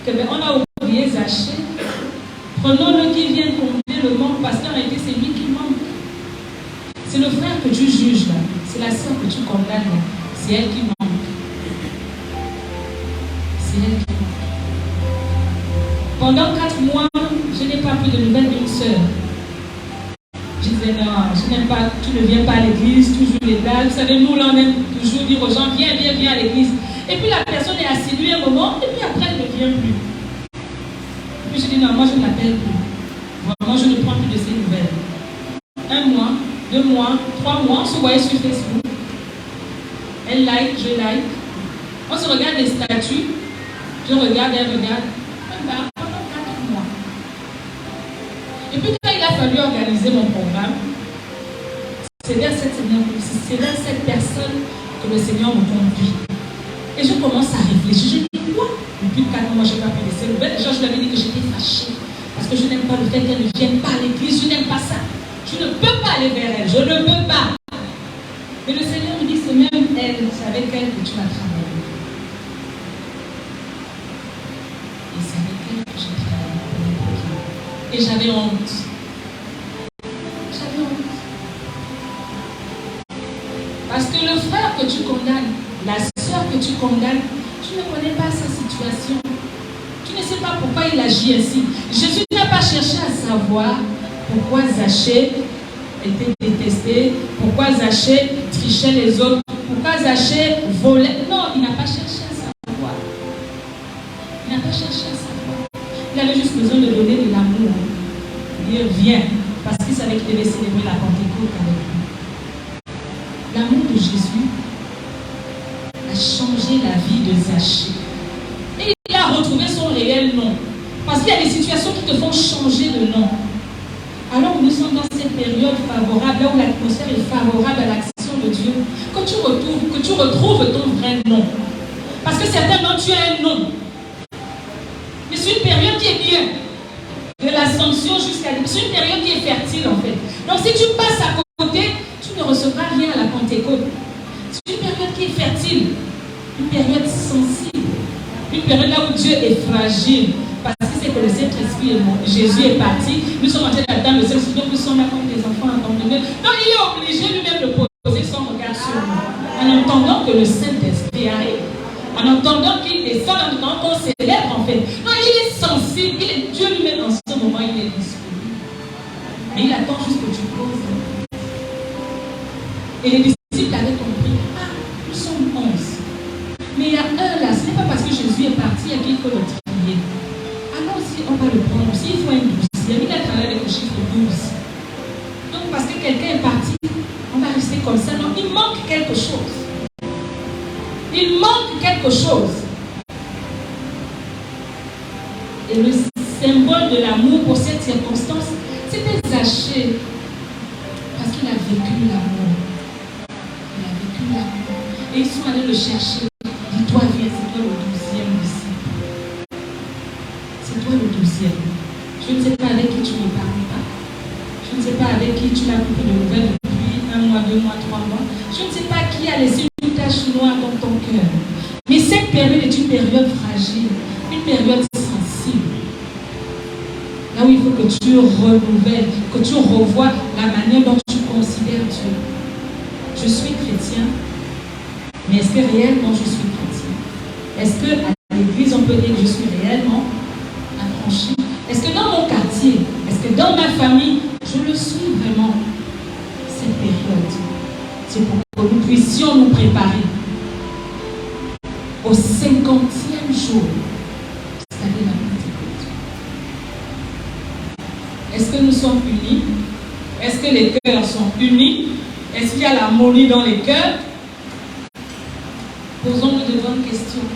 que on a oublié Zachée. Prenons-le qui vient combler le manque parce qu'en réalité c'est lui qui manque. C'est le frère que tu juges là. C'est la sœur que tu condamnes là. C'est elle qui manque. C'est elle qui manque. Pendant 4 mois, je n'ai pas pris de nouvelles d'une sœur. Je disais non, je n'aime pas, tu ne viens pas à l'église, toujours les dalles. Vous savez, nous là on aime toujours dire aux gens, viens, viens, viens à l'église. Et puis la personne est assidue un moment, et puis après elle ne vient plus. Et puis je dis non, moi je ne l'appelle plus. Moi je ne prends plus de ces nouvelles. 1 mois, 2 mois, 3 mois, on se voyait sur Facebook. Elle like, je like. On se regarde les statuts. Je regarde, elle regarde. Pendant 4 mois. Et puis quand il a fallu organiser mon programme, c'est vers cette personne que le Seigneur me conduit. Et je commence à réfléchir. Je dis quoi? Depuis 4 mois, je n'ai pas pu laisser le bel. Déjà, je lui avais dit que j'étais fâchée. Parce que je n'aime pas le fait qu'elle ne vienne pas à l'église. Je n'aime pas ça. Je ne peux pas aller vers elle. Je ne peux pas. Mais le Seigneur me dit, c'est même elle, c'est avec elle que tu vas travailler. Et c'est avec elle que j'ai travaillé. Et j'avais honte. J'avais honte. Parce que le frère que tu condamnes, la sœur que tu condamnes, tu ne connais pas sa situation. Tu savoir pourquoi il agit ainsi. Jésus n'a pas cherché à savoir pourquoi Zachée était détesté, pourquoi Zachée trichait les autres, pourquoi Zachée volait. Non, il n'a pas cherché à savoir. Il n'a pas cherché à savoir. Il avait juste besoin de donner de l'amour. Dire viens, parce qu'il savait qu'il devait célébrer la Pentecôte avec lui. L'amour de Jésus a changé la vie de Zachée. Et il a retrouvé son réel nom. Parce qu'il y a des situations qui te font changer de nom. Alors nous sommes dans cette période favorable, là où l'atmosphère est favorable à l'action de Dieu, que tu retrouves ton vrai nom. Parce que certainement tu as un nom. Mais c'est une période qui est bien. De l'Assomption jusqu'à... C'est une période qui est fertile en fait. Donc si tu passes à côté, tu ne recevras rien à la Pentecôte. C'est une période qui est fertile. Une période sensible. Une période là où Dieu est fragile. Parce que c'est que le Saint-Esprit est mort. Jésus est parti. Nous sommes en train d'attendre le Saint-Esprit. Donc nous sommes là comme des enfants abandonnés. Donc il est obligé lui-même de poser son regard sur nous. En entendant que le Saint-Esprit arrive. En entendant qu'il descend, en entendant qu'on célèbre en fait. Non, il est sensible. Il est Dieu lui-même en ce moment. Il est disponible. Mais il attend juste que tu poses. Et les disciples avaient compris. Ah, nous sommes 11. Mais il y a un là. Ce n'est pas parce que Jésus est parti qu'il faut le trier. Alors si on va le prendre, s'il faut un 12, il a travaillé avec le chiffre 12. Donc parce que quelqu'un est parti, on va rester comme ça. Non, il manque quelque chose. Il manque quelque chose. Et le symbole de l'amour pour cette circonstance, c'était Zachée. Parce qu'il a vécu l'amour. Il a vécu l'amour. Et ils sont allés le chercher. Dis-toi, viens, c'est toi le 12e disciple. C'est toi le 12e. Je ne sais pas avec qui tu ne parles pas. Je ne sais pas avec qui tu n'as plus de nouvelles depuis 1 mois, 2 mois, 3 mois. Je ne sais pas qui a laissé une tache noire dans ton cœur. Mais cette période est une période fragile, une période sensible. Là où il faut que tu renouvelles, que tu revoies la manière dont tu considères Dieu. Je suis chrétien, mais est-ce que réellement je suis chrétien? Est-ce qu'à l'église on peut dire que je suis réellement affranchi? Est-ce que dans mon quartier, est-ce que dans ma famille, je le suis vraiment? Cette période, c'est pour que nous puissions nous préparer au 50e jour, c'est-à-dire la Pentecôte. Est-ce que nous sommes unis? Est-ce que les cœurs sont unis? Est-ce qu'il y a l'harmonie dans les cœurs? Posons-nous de bonnes questions.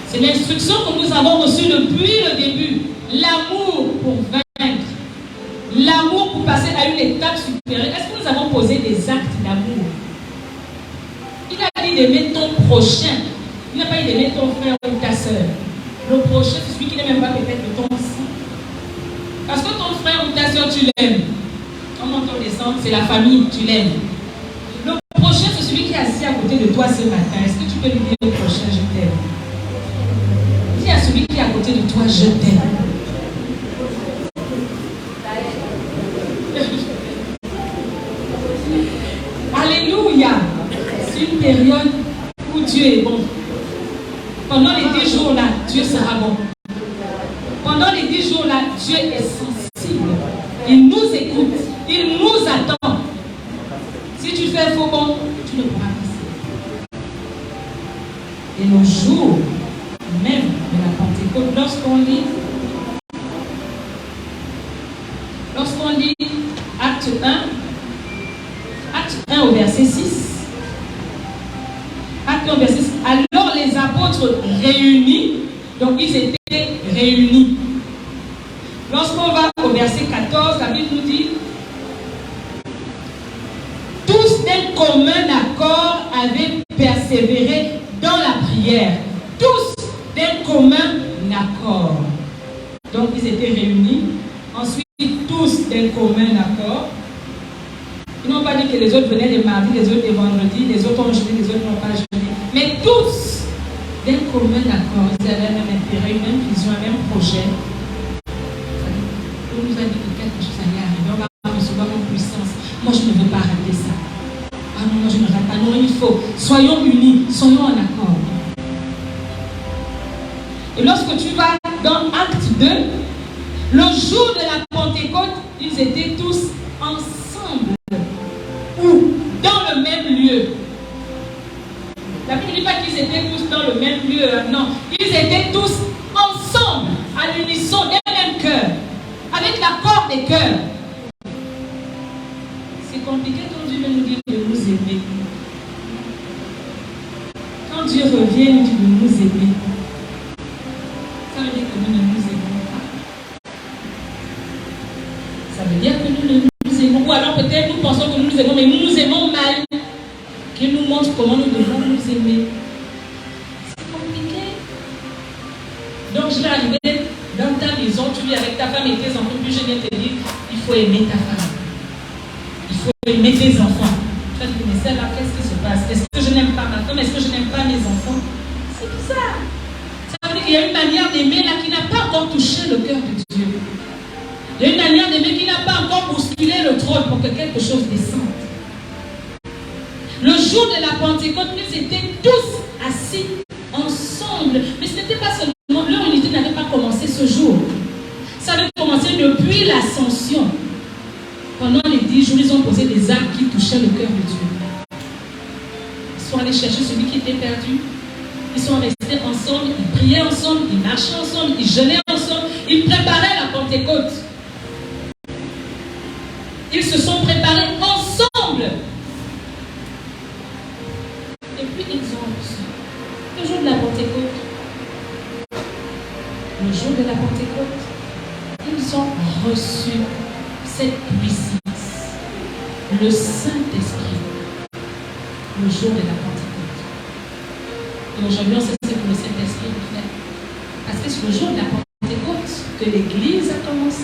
C'est l'instruction que nous avons reçue depuis le début. L'amour pour vaincre. L'amour pour passer à une étape supérieure. Est-ce que nous avons posé des actes d'amour? Il a dit d'aimer ton prochain. Il n'a pas dit d'aimer ton frère ou ta soeur. Le prochain, c'est celui qui n'est même pas peut-être de ton sang. Parce que ton frère ou ta soeur, tu l'aimes. En montant descendre, c'est la famille, tu l'aimes. Le prochain, c'est celui qui est assis à côté de toi ce matin. Est-ce que tu peux lui dire au prochain, je t'aime? Dis à celui qui est à côté de toi, je t'aime. Alléluia. C'est une période où Dieu est bon. Pendant les 10 jours là, Dieu sera bon. Pendant les 10 jours là, Dieu est sensible. Il nous écoute. Il nous attend. Si tu fais faux bon, tu ne pourras pas. Et le jour même de la Pentecôte, lorsqu'on lit Acte 1 au verset 6, Acte 1 au verset 6, alors les apôtres réunis, donc ils étaient réunis. Lorsqu'on va au verset 14, la Bible nous dit tous d'un commun accord avaient persévéré dans la prière. Tous d'un commun accord. Donc ils étaient réunis. Ensuite, tous d'un commun accord. Ils n'ont pas dit que les autres venaient les mardis, les autres les vendredis, les autres ont jeûné, les autres n'ont pas jeûné. Mais tous d'un commun accord. Ils avaient un même intérêt, une même vision, un même projet. On nous a dit que quelque chose allait arriver, on va recevoir une puissance. Moi, je ne veux pas rater ça. Ah non, moi, je ne rate pas. Non, il faut. Soyons unis, soyons en accord. Et lorsque tu vas dans Acte 2, le jour de la Pentecôte, ils étaient tous ensemble. Où? Dans le même lieu. La Bible ne dit pas qu'ils étaient tous dans le même lieu, non. Ils étaient tous ensemble, à l'unisson d'un même cœur, avec l'accord des cœurs. C'est compliqué quand Dieu veut nous dire de nous aimer. Quand Dieu revient, il dit de nous aimer. Ça veut dire que nous ne nous aimons pas. Ça veut dire que nous ne nous aimons. Ou alors peut-être nous pensons que nous nous aimons, mais nous nous aimons mal. Qu'il nous montre comment nous devons nous aimer. C'est compliqué. Donc je vais arriver dans ta maison, tu vis avec ta femme et tes enfants, puis je viens te dire, il faut aimer ta femme. Il faut aimer tes enfants. Tu vas dire, mais celle-là, qu'est-ce qui se passe? Est-ce que je n'aime pas ma femme? Est-ce que je n'aime pas mes enfants? C'est bizarre. Ça veut dire qu'il y a une manière d'aimer là qui n'a pas encore touché le cœur de Dieu. Il y a une manière d'aimer qui n'a pas encore bousculé le trône pour que quelque chose descende. Le jour de la Pentecôte, ils étaient tous assis ensemble. Mais ce n'était pas seulement, leur unité n'avait pas commencé ce jour. Ça avait commencé depuis l'ascension. Pendant les 10 jours, ils ont posé des actes qui touchaient le cœur de Dieu. Ils sont allés chercher celui qui était perdu. Ils sont restés ensemble, ils priaient ensemble, ils marchaient ensemble, ils jeûnaient ensemble, ils préparaient la Pentecôte. Ils se sont préparés ensemble. Et puis ils ont reçu. Le jour de la Pentecôte. Le jour de la Pentecôte, ils ont reçu cette puissance. Le Saint-Esprit. Le jour de la Pentecôte. Et aujourd'hui, on sait ce que le Saint-Esprit fait. Parce que c'est le jour de la Pentecôte que l'Église a commencé.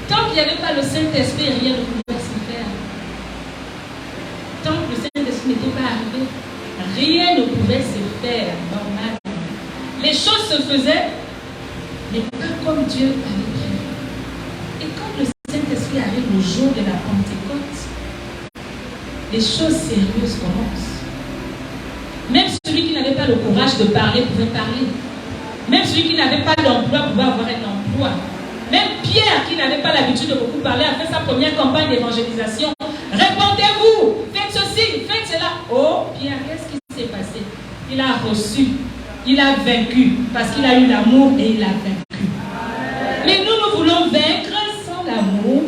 Tant qu'il n'y avait pas le Saint-Esprit, rien ne pouvait se faire. Tant que le Saint-Esprit n'était pas arrivé, rien ne pouvait se faire normal. Les choses se faisaient, mais pas comme Dieu avait prévu. Et quand le Saint-Esprit arrive le jour de la Pentecôte, les choses sérieuses commencent. Même celui qui n'avait pas le courage de parler pouvait parler. Même celui qui n'avait pas d'emploi pouvait avoir un emploi. Même Pierre, qui n'avait pas l'habitude de beaucoup parler, a fait sa première campagne d'évangélisation. Répondez-vous, faites ceci, faites cela. Oh, Pierre, qu'est-ce qui s'est passé? Il a reçu, il a vaincu, parce qu'il a eu l'amour et il a vaincu. Mais nous voulons vaincre sans l'amour.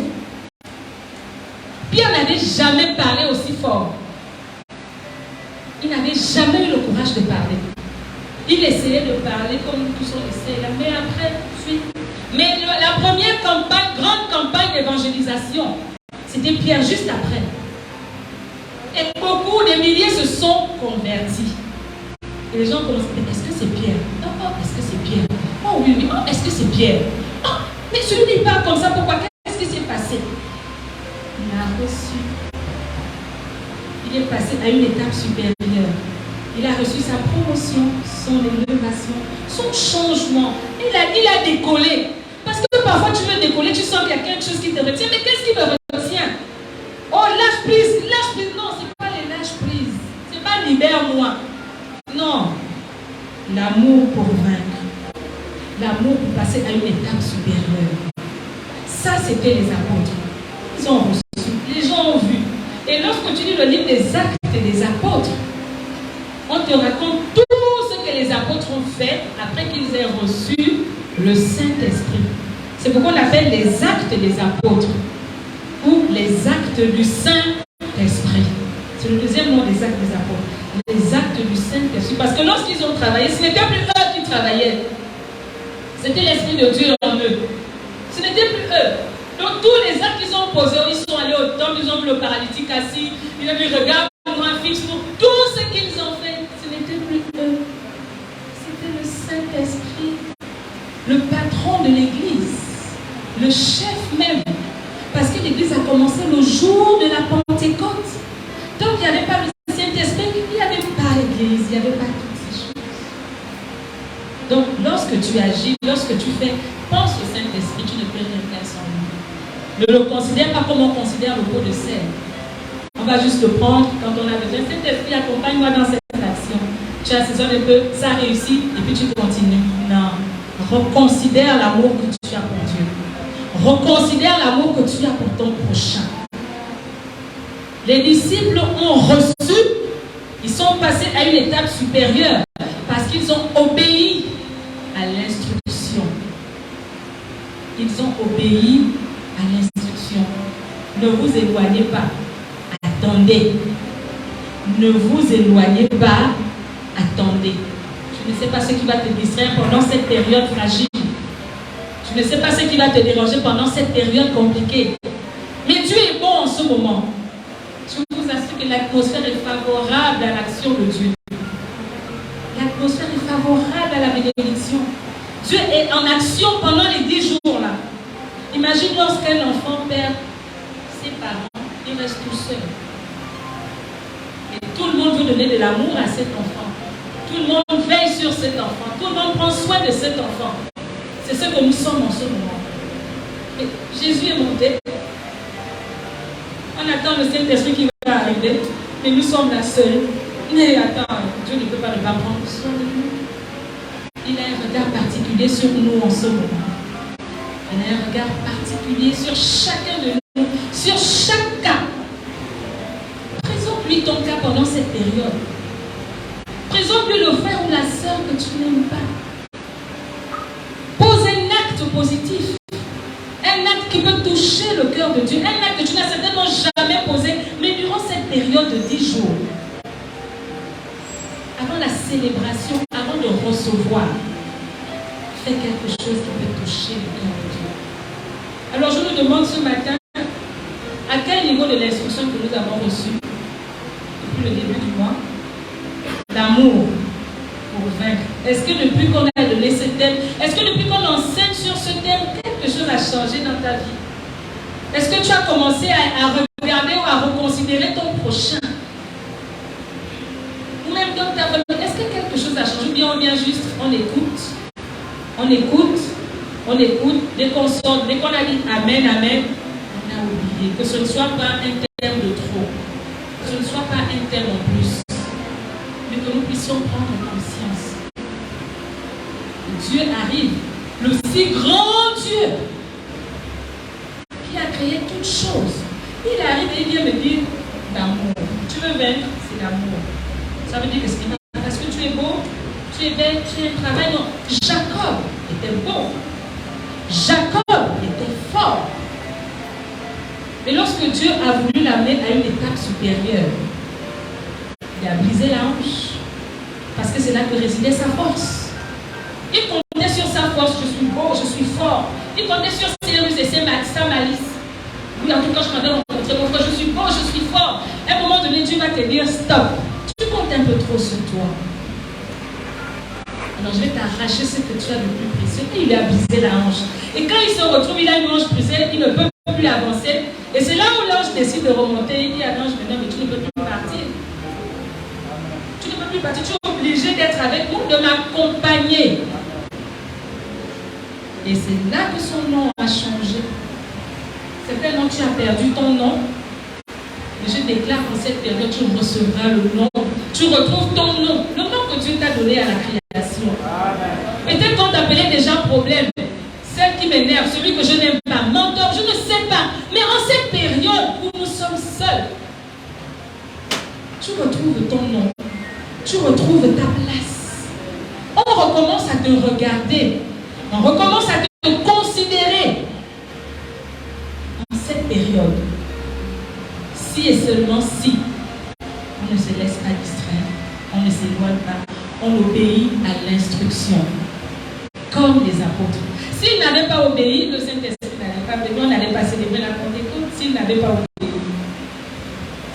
Pierre n'avait jamais parlé aussi fort. Il n'avait jamais eu le courage de parler. Il essayait de parler comme nous tous on essaie, mais après, fuite. Mais la première campagne, grande campagne d'évangélisation, c'était Pierre juste après. Et beaucoup, des milliers se sont convertis. Et les gens commencent à dire, est-ce que c'est Pierre? Oh, est-ce que c'est Pierre? Oh oui, oh, est-ce que c'est Pierre? Oh, mais celui qui parle comme ça, pourquoi? Qu'est-ce qui s'est passé? Il a reçu. Il est passé à une étape supérieure. Il a reçu sa promotion, son élévation, son changement. Il a décollé. Parce que parfois tu veux décoller, tu sens qu'il y a quelque chose qui te retient. Mais qu'est-ce qui me retient? Oh, lâche prise, lâche prise. Non, ce n'est pas les lâche prise. Ce n'est pas libère-moi. Non. L'amour pour vaincre. L'amour pour passer à une étape supérieure. Ça, c'était les apôtres. Ils ont reçu. Les gens ont vu. Et lorsque tu lis le livre des actes des apôtres, on te raconte tout ce que les apôtres ont fait après qu'ils aient reçu le Saint-Esprit. C'est pourquoi on appelle les actes des apôtres ou les actes du Saint-Esprit. C'est le deuxième nom des actes des apôtres. Les actes du Saint-Esprit. Parce que lorsqu'ils ont travaillé, ce n'était plus eux qui travaillaient. C'était l'Esprit de Dieu en eux. Ce n'était plus eux. Donc tous les actes qu'ils ont posés, ils sont allés au temple, ils ont vu le paralytique assis, ils ont dit regarde-moi, fixe-moi. Tout ce qu'ils ont fait, ce n'était plus eux. C'était le Saint-Esprit, le patron de l'Église, le chef même. Parce que l'Église a commencé le jour de la Pentecôte. Donc il n'y avait pas le Saint-Esprit, il n'y avait pas l'Église, il n'y avait pas toutes ces choses. Donc lorsque tu agis, lorsque tu fais, pense au Saint-Esprit, tu ne peux rien faire sans lui. Ne le considère pas comme on considère le pot de sel. On va juste le prendre quand on a besoin. Saint-Esprit, accompagne-moi dans cette action. Tu assaisonnes un peu, ça réussit, et puis tu continues. Non. Reconsidère l'amour que tu as pour Dieu. Reconsidère l'amour que tu as pour ton prochain. Les disciples ont reçu, ils sont passés à une étape supérieure parce qu'ils ont obéi à l'instruction. Ils ont obéi à l'instruction. Ne vous éloignez pas. Attendez. Ne vous éloignez pas. Attendez. Tu ne sais pas ce qui va te distraire pendant cette période fragile. Tu ne sais pas ce qui va te déranger pendant cette période compliquée. Mais Dieu est bon en ce moment. Je vous assure que l'atmosphère est favorable à l'action de Dieu. L'atmosphère est favorable à la bénédiction. Dieu est en action pendant les 10 jours là. Imagine lorsqu'un enfant perd ses parents, il reste tout seul. Et tout le monde veut donner de l'amour à cet enfant. Tout le monde veille sur cet enfant. Tout le monde prend soin de cet enfant. C'est ce que nous sommes en ce moment. Et Jésus est monté. On attend le Saint-Esprit qui va arriver. Mais nous sommes là seuls. Mais attends, Dieu ne peut pas prendre soin de nous. Il a un regard particulier sur nous en ce moment. Il a un regard particulier sur chacun de nous, sur chaque cas. Présente-lui ton cas pendant cette période. Présente-lui le frère ou la sœur que tu n'aimes pas. Pose un acte positif. Un acte qui peut toucher le cœur de Dieu. Un acte que tu n'as certainement jamais posé, mais durant cette période de 10 jours. Avant la célébration, avant de recevoir, fais quelque chose qui peut toucher le cœur de Dieu. Alors je nous demande ce matin, à quel niveau de l'instruction que nous avons reçue depuis le début du mois, l'amour pour vaincre. Est-ce que depuis qu'on a donné ce thème, est-ce que depuis qu'on enseigne sur ce thème, quelque chose a changé dans ta vie? Est-ce que tu as commencé à regarder ou à reconsidérer ton prochain? Ou même dans ta vie, est-ce que quelque chose a changé? Ou bien on vient juste, on écoute, dès qu'on sort, dès qu'on a dit Amen, Amen, on a oublié. Que ce ne soit pas un terme de trop, que ce ne soit pas un terme en plus, mais que nous puissions prendre conscience. Dieu arrive, le si grand Dieu qui a créé toutes choses. Il arrive et il vient me dire d'amour. Tu veux vaincre, c'est l'amour. Ça veut dire que c'est parce que tu es beau, tu es belle, tu as un travail. Non, Jacob était beau. Jacob était fort. Mais lorsque Dieu a voulu l'amener à une étape supérieure, il a brisé la hanche. Parce que c'est là que résidait sa force. Il comptait sur sa force. Je suis beau, je suis fort. Il comptait sur ses ruses et sa malice. Oui, en tout cas, je m'avais rencontré mon frère. Je suis beau, je suis fort. À un moment donné, Dieu va te dire stop. Tu comptes un peu trop sur toi. Alors, je vais t'arracher ce que tu as de plus précieux. Et il lui a brisé la hanche. Et quand il se retrouve, il a une hanche brisée, il ne peut plus avancer. Et c'est là où l'ange décide de remonter. Il dit à l'ange, mais non, mais tu ne peux plus partir. Tu ne peux plus partir. Tu es obligé d'être avec nous, de m'accompagner. Et c'est là que son nom a changé. Certainement, tu as perdu ton nom. Mais je déclare qu'en cette période, tu recevras le nom. Tu retrouves ton nom. Le nom que Dieu t'a donné à la création. Peut-être qu'on t'appelait déjà problème. Celle qui m'énerve, celui que je n'aime pas, mentor, je ne sais pas. Mais en cette période où nous sommes seuls, tu retrouves ton nom. Tu retrouves ta place. On recommence à te regarder. On recommence à te considérer. En cette période, si et seulement si, on ne se laisse pas distraire, on ne s'éloigne pas, on obéit à l'instruction, comme les apôtres. S'ils n'avaient pas obéi, le Saint-Esprit n'allait pas venir, on n'allait pas célébrer la Pentecôte. S'ils n'avaient pas obéi,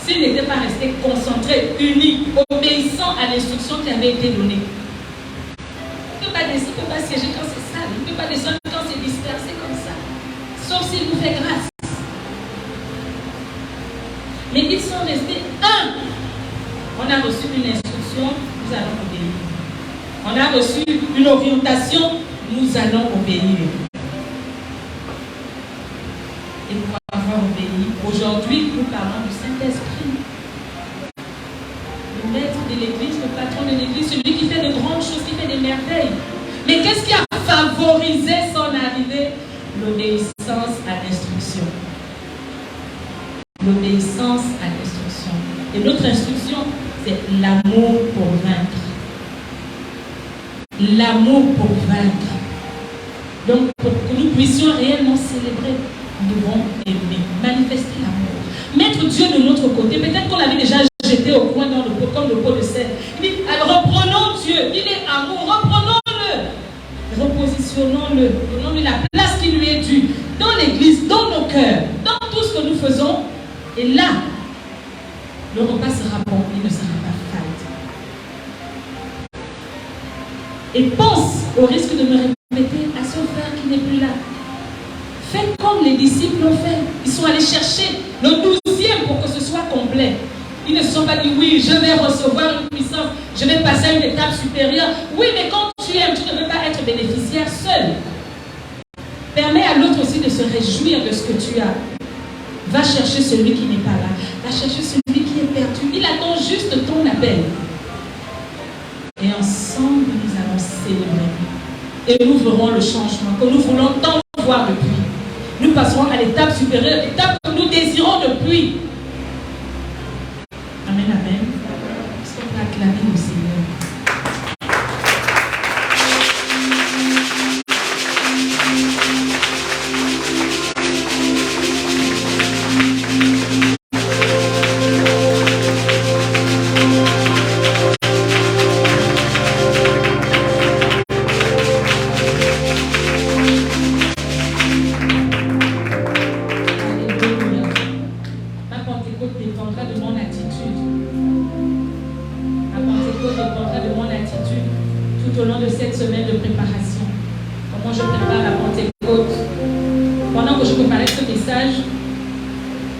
s'ils n'étaient pas restés concentrés, unis, obéissant à l'instruction qui avait été donnée. Il ne peut pas descendre, il ne peut pas siéger quand c'est sale, il ne peut pas descendre quand c'est dispersé comme ça, sauf s'il nous fait grâce. Mais ils sont restés un. On a reçu une instruction, nous allons obéir. On a reçu une orientation, nous allons obéir. Et pour avoir obéi, aujourd'hui, nous parlons du Saint-Esprit. Le maître de l'Église, le patron de l'Église, celui qui fait de grandes choses, qui fait des merveilles. Mais qu'est-ce qui a favoriser son arrivée? L'obéissance à l'instruction. L'obéissance à l'instruction. Et notre instruction, c'est l'amour pour vaincre. L'amour pour vaincre. Donc, pour que nous puissions réellement célébrer, nous devons aimer, manifester l'amour. Mettre Dieu de notre côté. Peut-être qu'on l'avait déjà jeté au coin dans le pot, comme le pot de sel. Il dit, alors reprenons Dieu. Il est amour, reprenons-le. Repositionnons-le. Donnons-lui la place qui lui est due. Dans l'église, dans nos cœurs, dans tout ce que nous faisons. Et là, le repas sera bon, il ne sera pas failli. Et pense au risque de me répéter à son frère qui n'est plus là. Faites comme les disciples l'ont fait. Ils sont allés chercher le 12e pour que ce soit complet. Ils ne se sont pas dit, oui, je vais recevoir une puissance, je vais passer à une étape supérieure. Oui, mais quand tu aimes, tu ne veux pas être bénéficiaire seul. Permets à l'autre aussi de se réjouir de ce que tu as. Va chercher celui qui n'est pas là. Va chercher celui qui est perdu. Il attend juste ton appel. Et ensemble, nous allons célébrer. Et nous verrons le changement que nous voulons tant voir depuis. Nous passerons à l'étape supérieure, l'étape que nous désirons depuis. Amen, amen. Est-ce qu'on peut acclamer le Seigneur?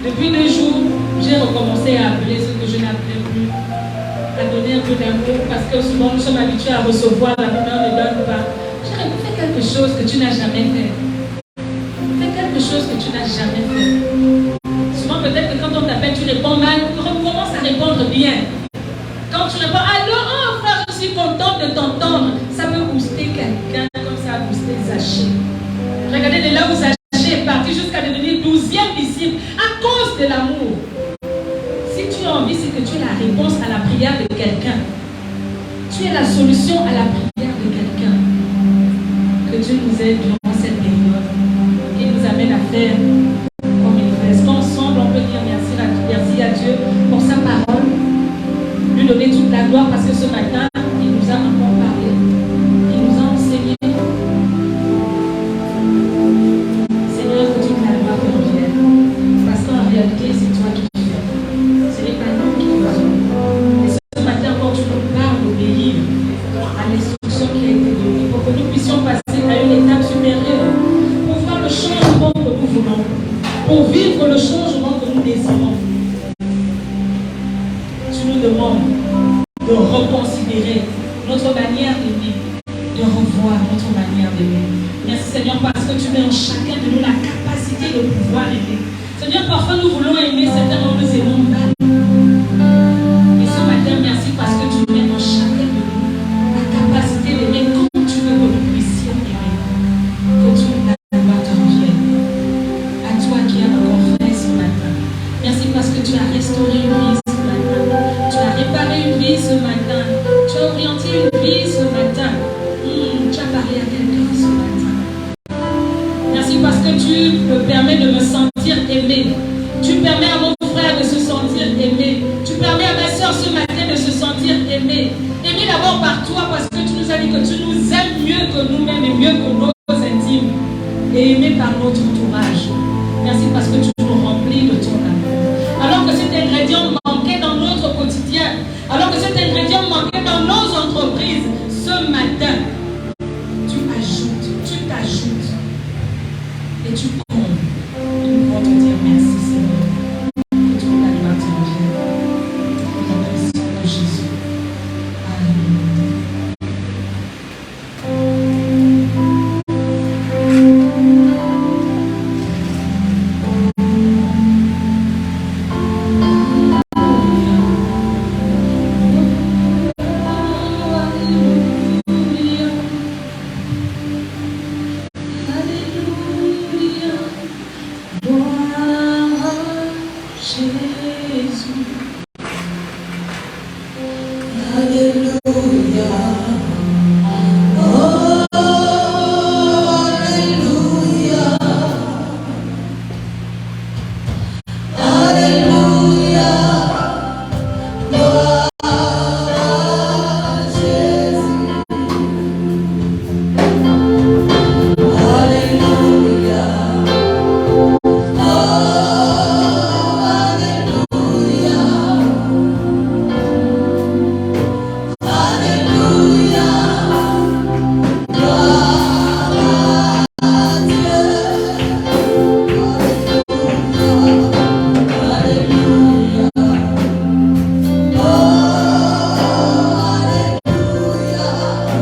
Depuis 2 jours, j'ai recommencé à appeler ce que je n'appelais plus, à donner un peu d'amour, parce que souvent nous sommes habitués à recevoir, la maman ne donne pas. J'ai dit, fais quelque chose que tu n'as jamais fait. Fais quelque chose que tu n'as jamais fait. Souvent peut-être que quand on t'appelle, tu réponds mal, recommence à répondre bien. Quand tu réponds, allô, oh frère, je suis contente de t'entendre, ça peut booster quelqu'un comme ça a boosté Zachée. Regardez de là où Zachée est parti jusqu'à devenir 12e disciple à cause de l'amour. Si tu as envie, c'est que tu es la réponse à la prière de quelqu'un. Tu es la solution à la prière de quelqu'un. Que Dieu nous aide durant cette période et nous amène à faire comme il fait. Est-ce qu'ensemble on peut dire merci à Dieu pour sa parole, lui donner toute la gloire parce que ce matin, il nous a encore parlé, il nous a enseigné. C'est toi qui fais. Ce n'est pas nous qui faisons. Et ce matin, quand tu nous parles d'obéir à l'instruction qui a été donnée, pour que nous puissions passer à une étape supérieure, pour voir le changement que nous voulons, pour vivre le changement que nous désirons. Tu nous demandes de reconsidérer notre manière d'aimer, de revoir notre manière d'aimer. Merci Seigneur parce que tu mets en chacun de nous la capacité de pouvoir aimer. Seigneur, parfois nous voulons aimer, certains nous aimons mal. Et ce matin, merci parce que tu mets dans chacun de nous la capacité d'aimer comme tu veux que nous puissions aimer. Que tu nous la gloire te revienne. À toi qui as encore fait ce matin. Merci parce que tu as restauré une vie ce matin. Tu as réparé une vie ce matin. Tu as orienté une vie ce matin. Tu as parlé à quelqu'un ce matin. Merci parce que tu me permets de me sentir aimé. Tu permets à mon frère de se sentir aimé. Tu permets à ma soeur ce matin de se sentir aimé. Aimé d'abord par toi parce que tu nous as dit que tu nous aimes mieux que nous-mêmes et mieux que nos intimes. Et aimé par notre entourage.